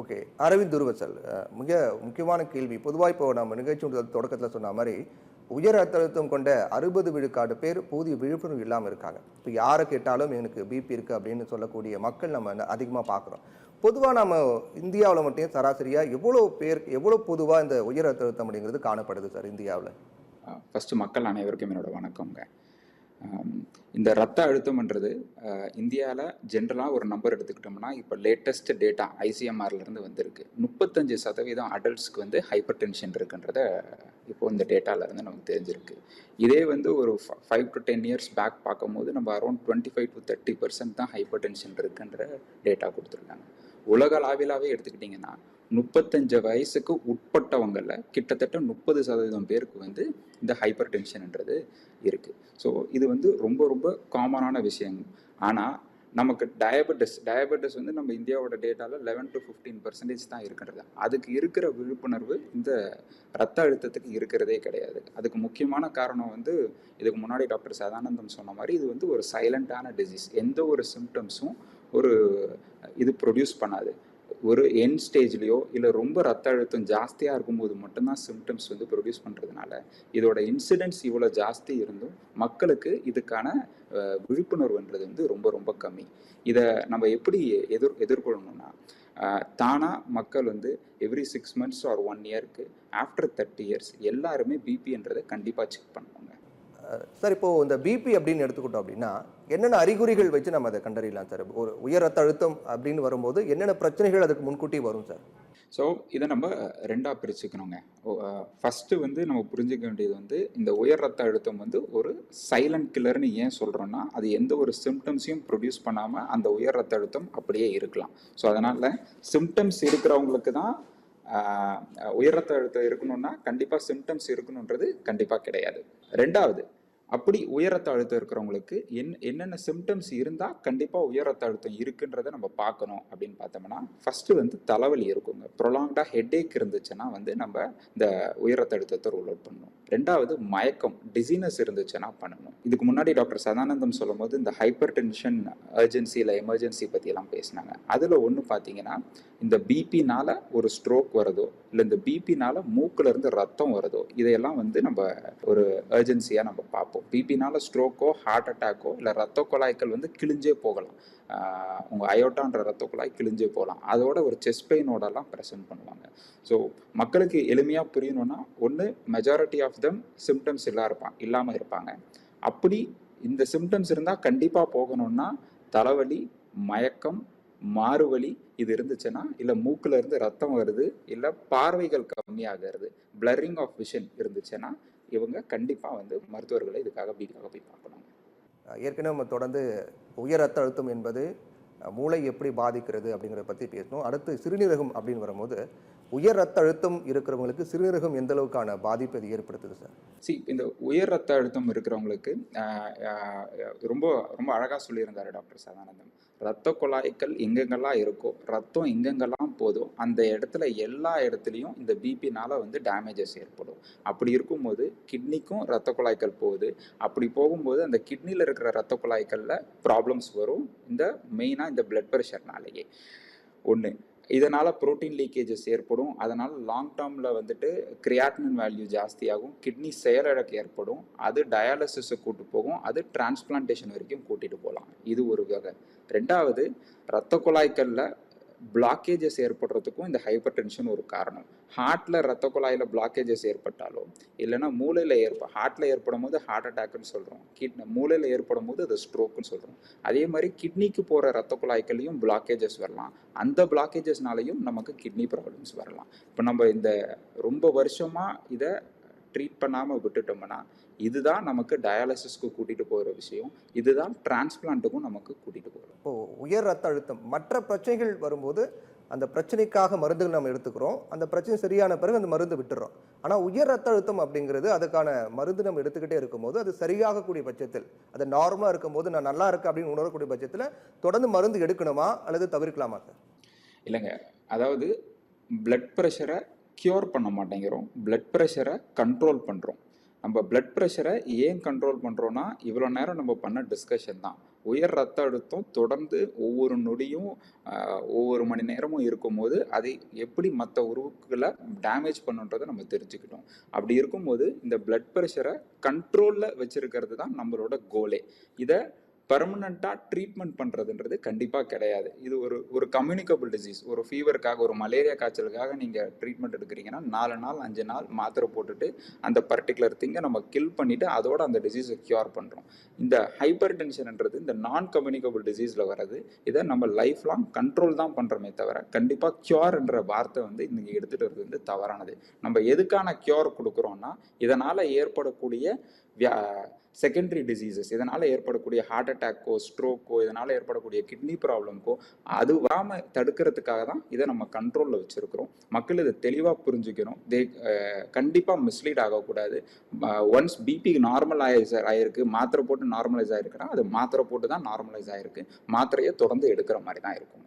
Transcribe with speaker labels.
Speaker 1: Okay. Aravind துருவச்சல், மிக முக்கியமான கேள்வி. பொதுவா இப்போ நம்ம நிகழ்ச்சியோட தொடக்கத்துல சொன்ன மாரி, உயர் ரத்த அழுத்தம் கொண்ட 60 விழுக்காடு பேர் போதிய விழிப்புணர்வு இல்லாம இருக்காங்க. இப்ப யார கேட்டாலும் எனக்கு பிபி இருக்கு அப்படின்னு சொல்லக்கூடிய மக்கள் நம்ம அதிகமா பார்க்குறோம். பொதுவா நம்ம இந்தியாவுல மட்டும் சராசரியா எவ்வளோ பேர் எவ்வளோ பொதுவா இந்த உயர் ரத்த அழுத்தம் அப்படிங்கிறது காணப்படுது சார் இந்தியாவுல?
Speaker 2: ஃபஸ்ட்டு மக்கள் அனைவருக்கும் என்னோட வணக்கம்ங்க. இந்த ரத்த அழுத்தம்ன்றது இந்தியாவில் ஜென்ரலாக ஒரு நம்பர் எடுத்துக்கிட்டோம்னா, இப்போ லேட்டஸ்ட் டேட்டா ஐசிஎம்ஆர்லேருந்து வந்திருக்கு. 35% அடல்ட்ஸ்க்கு வந்து ஹைப்பர் டென்ஷன் இருக்குன்றத இப்போ இந்த டேட்டாவிலேருந்து நமக்கு தெரிஞ்சிருக்கு. இதே வந்து ஒரு 5 to 10 இயர்ஸ் பேக் பார்க்கும்போது நம்ம அரௌண்ட் 25 to 30% தான் ஹைப்பர் டென்ஷன் இருக்குன்ற டேட்டா கொடுத்துருக்காங்க. உலகளாவிலாவே எடுத்துக்கிட்டிங்கன்னா 35 வயசுக்கு உட்பட்டவங்களில் கிட்டத்தட்ட 30% பேருக்கு வந்து இந்த ஹைப்பர் டென்ஷன்ன்றது இருக்குது. ஸோ இது வந்து ரொம்ப ரொம்ப காமனான விஷயம். ஆனால் நமக்கு டயபெட்டிஸ் வந்து நம்ம இந்தியாவோட டேட்டாவில் 11 to 15% தான் இருக்கின்றது. அதுக்கு இருக்கிற விழிப்புணர்வு இந்த ரத்த அழுத்தத்துக்கு இருக்கிறதே கிடையாது. அதுக்கு முக்கியமான காரணம் வந்து இதுக்கு முன்னாடி டாக்டர் சதானந்தம் சொன்ன மாதிரி இது வந்து ஒரு சைலண்டான டிசீஸ். எந்த ஒரு சிம்டம்ஸும் ஒரு இது ப்ரொடியூஸ் பண்ணாது. ஒரு எண்ட் ஸ்டேஜ்லேயோ இல்லை ரொம்ப ரத்த அழுத்தம் ஜாஸ்தியாக இருக்கும்போது மட்டும்தான் சிம்டம்ஸ் வந்து ப்ரொடியூஸ் பண்ணுறதுனால இதோட இன்சிடென்ட்ஸ் இவ்வளோ ஜாஸ்தி இருந்தும் மக்களுக்கு இதுக்கான விழிப்புணர்வுன்றது வந்து ரொம்ப ரொம்ப கம்மி. இதை நம்ம எப்படி எதிர்கொள்ளணும்னா, தானாக மக்கள் வந்து எவ்ரி 6 months ஆர் 1 yearக்கு ஆஃப்டர் 30 years எல்லாருமே பிபின்றதை கண்டிப்பாக செக் பண்ணுவாங்க.
Speaker 1: சார், இப்போ இந்த பிபி அப்படின்னு எடுத்துக்கிட்டோம் அப்படின்னா என்னென்ன அறிகுறிகள் வச்சு நம்ம அதை கண்டறியலாம் சார்? ஒரு உயர் ரத்த அழுத்தம் அப்படின்னு வரும்போது என்னென்ன பிரச்சனைகள் அதுக்கு முன்கூட்டி வரும் சார்?
Speaker 2: ஸோ இதை நம்ம ரெண்டாக பிரிச்சுக்கணுங்க. ஃபஸ்ட்டு வந்து நம்ம புரிஞ்சுக்க வேண்டியது வந்து இந்த உயர் ரத்த அழுத்தம் வந்து ஒரு சைலண்ட் கில்லர்னு ஏன் சொல்கிறோன்னா, அது எந்த ஒரு சிம்டம்ஸையும் ப்ரொடியூஸ் பண்ணாமல் அந்த உயர் ரத்த அழுத்தம் அப்படியே இருக்கலாம். ஸோ அதனால் சிம்டம்ஸ் இருக்கிறவங்களுக்கு தான் உயர் ரத்த அழுத்தம் இருக்கணும்னா கண்டிப்பாக சிம்டம்ஸ் இருக்கணுன்றது கண்டிப்பாக கிடையாது. ரெண்டாவது, அப்படி உயர் ரத்த அழுத்தம் இருக்கிறவங்களுக்கு என்னென்ன சிம்டம்ஸ் இருந்தால் கண்டிப்பாக உயர் ரத்த அழுத்தம் இருக்குன்றதை நம்ம பார்க்கணும் அப்படின்னு பார்த்தோம்னா, ஃபஸ்ட்டு வந்து தலைவலி இருக்குங்க. ப்ரொலாங்டாக ஹெட்டேக் இருந்துச்சுன்னா வந்து நம்ம இந்த உயர் ரத்த அழுத்தத்தை ரூல் அவுட் பண்ணணும். ரெண்டாவது, மயக்கம் டிசினஸ் இருந்துச்சுன்னா பண்ணணும். இதுக்கு முன்னாடி டாக்டர் சதானந்தம் சொல்லும் போது இந்த ஹைப்பர் டென்ஷன் அர்ஜென்சி இல்லை எமர்ஜென்சி பற்றியெல்லாம் பேசினாங்க. அதில் ஒன்று பார்த்தீங்கன்னா, இந்த பிபினால ஒரு ஸ்ட்ரோக் வரதோ இல்லை இந்த பிபினால மூக்குல இருந்து ரத்தம் வரதோ இதையெல்லாம் வந்து நம்ம ஒரு அர்ஜென்சியாக நம்ம பார்ப்போம். பிபினால ஸ்ட்ரோக்கோ ஹார்ட் அட்டாக்கோ இல்லை ரத்த குழாய்கள் வந்து கிழிஞ்சே போகலாம். உங்கள் அயோட்டான்ற ரத்த குழாய் கிழிஞ்சே போகலாம். அதோட ஒரு செஸ்ட் பெயினோடலாம் ப்ரெசென்ட் பண்ணுவாங்க. ஸோ மக்களுக்கு எளிமையாக புரியணும்னா, ஒன்று மெஜாரிட்டி ஆஃப் தம் சிம்டம்ஸ் இல்லாமல் இருப்பாங்க. அப்படி இந்த சிம்டம்ஸ் இருந்தால் கண்டிப்பாக போகணும்னா தலைவலி, மயக்கம், மாறுவலி இது இருந்துச்சுன்னா, இல்லை மூக்குல இருந்து ரத்தம் வருது, இல்லை பார்வைகள் கம்மியாகிறது, பிளரிங் ஆஃப் விஷன் இருந்துச்சுன்னா இவங்க கண்டிப்பாக வந்து மருத்துவர்களை இதுக்காக போய் பார்க்கணும்.
Speaker 1: ஏற்கனவே நம்ம தொடர்ந்து உயர் ரத்த அழுத்தம் என்பது மூளை எப்படி பாதிக்கிறது அப்படிங்கிறத பற்றி பேசணும். அடுத்து சிறுநீரகம் அப்படின்னு வரும்போது உயர் ரத்த அழுத்தம் இருக்கிறவங்களுக்கு சிறுநீரகம் எந்த அளவுக்கான பாதிப்பு அது ஏற்படுத்துது சார்?
Speaker 2: இந்த உயர் ரத்த அழுத்தம் இருக்கிறவங்களுக்கு ரொம்ப ரொம்ப அழகாக சொல்லியிருந்தாரு டாக்டர் சதானந்தம். ரத்த குழாய்கள் எங்கெங்கெல்லாம் இருக்கோ, ரத்தம் எங்கெங்கெல்லாம் போதும் அந்த இடத்துல எல்லா இடத்துலையும் இந்த பிபினால வந்து டேமேஜஸ் ஏற்படும். அப்படி இருக்கும்போது கிட்னிக்கும் ரத்த குழாய்கள் போகுது. அப்படி போகும்போது அந்த கிட்னியில் இருக்கிற ரத்த குழாய்களில் ப்ராப்ளம்ஸ் வரும். இந்த மெயினாக இந்த பிளட் ப்ரெஷர்னாலேயே ஒன்று. இதனால் ப்ரோட்டீன் லீக்கேஜஸ் ஏற்படும். அதனால் லாங் டேர்மில் வந்துட்டு கிரியாட்டினின் வேல்யூ ஜாஸ்தியாகும், கிட்னி செயலிழக்க ஏற்படும், அது டயாலிசிஸை கூட்டு போகும், அது டிரான்ஸ்பிளான்டேஷன் வரைக்கும் கூட்டிகிட்டு போகலாம். இது ஒரு வகை. ரெண்டாவது, இரத்த குழாய்களில் பிளாக்கேஜஸ் ஏற்படுறதுக்கும் இந்த ஹைப்பர் டென்ஷன் ஒரு காரணம். ஹார்ட்டில் ரத்த குழாயில் பிளாக்கேஜஸ் ஏற்பட்டாலோ இல்லைன்னா மூளையில் ஹார்ட்டில் ஏற்படும் போது ஹார்ட் அட்டாக்னு சொல்கிறோம், மூளையில் ஏற்படும் போது அது ஸ்ட்ரோக்குன்னு சொல்கிறோம். அதே மாதிரி கிட்னிக்கு போகிற ரத்த குழாய்களையும் பிளாக்கேஜஸ் வரலாம். அந்த பிளாக்கேஜஸ்னாலையும் நமக்கு கிட்னி ப்ராப்ளம்ஸ் வரலாம். இப்போ நம்ம இந்த ரொம்ப வருஷமாக இதை ட்ரீட் பண்ணாமல் விட்டுட்டோம்னா இதுதான் நமக்கு டயாலிசிஸ்க்கு கூட்டிகிட்டு போகிற விஷயம், இதுதான் டிரான்ஸ்பிளான்ட்டுக்கும் நமக்கு கூட்டிகிட்டு போகிறோம்.
Speaker 1: இப்போ உயர் ரத்த அழுத்தம் மற்ற பிரச்சனைகள் வரும்போது அந்த பிரச்சனைக்காக மருந்துகள் நம்ம எடுத்துக்கிறோம், அந்த பிரச்சனை சரியான பிறகு அந்த மருந்து விட்டுறோம். ஆனால் உயர் ரத்த அழுத்தம் அப்படிங்கிறது அதுக்கான மருந்து நம்ம எடுத்துக்கிட்டே இருக்கும்போது அது சரியாகக்கூடிய பட்சத்தில், அது நார்மலாக இருக்கும்போது நான் நல்லா இருக்கேன் அப்படின்னு உணரக்கூடிய பட்சத்தில் தொடர்ந்து மருந்து எடுக்கணுமா அல்லது தவிர்க்கலாமா சார்?
Speaker 2: இல்லைங்க, அதாவது பிளட் ப்ரெஷரை க்யூர் பண்ண மாட்டேங்கிறோம், பிளட் ப்ரெஷரை கண்ட்ரோல் பண்ணுறோம். நம்ம பிளட் ப்ரெஷரை ஏன் கண்ட்ரோல் பண்ணுறோன்னா, இவ்வளோ நேரம் நம்ம பண்ண டிஸ்கஷன் தான். உயர் ரத்த அழுத்தம் தொடர்ந்து ஒவ்வொரு நொடியும் ஒவ்வொரு மணி நேரமும் இருக்கும்போது அதை எப்படி மற்ற உறுப்புகளை டேமேஜ் பண்ணுன்றதை நம்ம தெரிஞ்சுக்கிட்டோம். அப்படி இருக்கும்போது இந்த பிளட் ப்ரெஷரை கண்ட்ரோலில் வச்சிருக்கிறது தான் நம்மளோட கோலே. இதை பெர்மனண்ட்டாக ட்ரீட்மெண்ட் பண்ணுறதுன்றது கண்டிப்பாக கிடையாது. இது ஒரு கம்யூனிகபிள் டிசீஸ். ஒரு ஃபீவருக்காக, ஒரு மலேரியா காய்ச்சலுக்காக நீங்கள் ட்ரீட்மெண்ட் எடுக்கிறீங்கன்னா 4 நாள் 5 நாள் மாத்திரை போட்டுட்டு அந்த பர்டிகுலர் திங்கை நம்ம கில் பண்ணிவிட்டு அதோட அந்த டிசீஸை க்யூர் பண்ணுறோம். இந்த ஹைப்பர் டென்ஷன்ன்றது இந்த நான் கம்யூனிகபிள் டிசீஸில் வர்றது. இதை நம்ம லைஃப் லாங் கண்ட்ரோல் தான் பண்ணுறோமே தவிர கண்டிப்பாக க்யூர்ன்ற வார்த்தை வந்து இன்றைக்கி எடுத்துகிட்டு வருது வந்து தவறானது. நம்ம எதுக்கான க்யூர் கொடுக்குறோன்னா இதனால் ஏற்படக்கூடிய செகண்டரி டிசீசஸ், இதனால் ஏற்படக்கூடிய ஹார்ட் அட்டாக்கோ ஸ்ட்ரோக்கோ இதனால் ஏற்படக்கூடிய கிட்னி ப்ராப்ளம்க்கோ அது வராமல் தடுக்கிறதுக்காக தான் இதை நம்ம கண்ட்ரோலில் வச்சுருக்கிறோம். மக்கள் இதை தெளிவாக புரிஞ்சுக்கணும். கண்டிப்பாக மிஸ்லீட் ஆகக்கூடாது. ஒன்ஸ் பிபி ஆயிருக்கு, மாத்திரை போட்டு நார்மலைஸ் ஆகிருக்குன்னா அது மாத்திரை போட்டு தான் நார்மலைஸ் ஆகிருக்கு. மாத்திரையை தொடர்ந்து எடுக்கிற மாதிரி தான் இருக்கும்.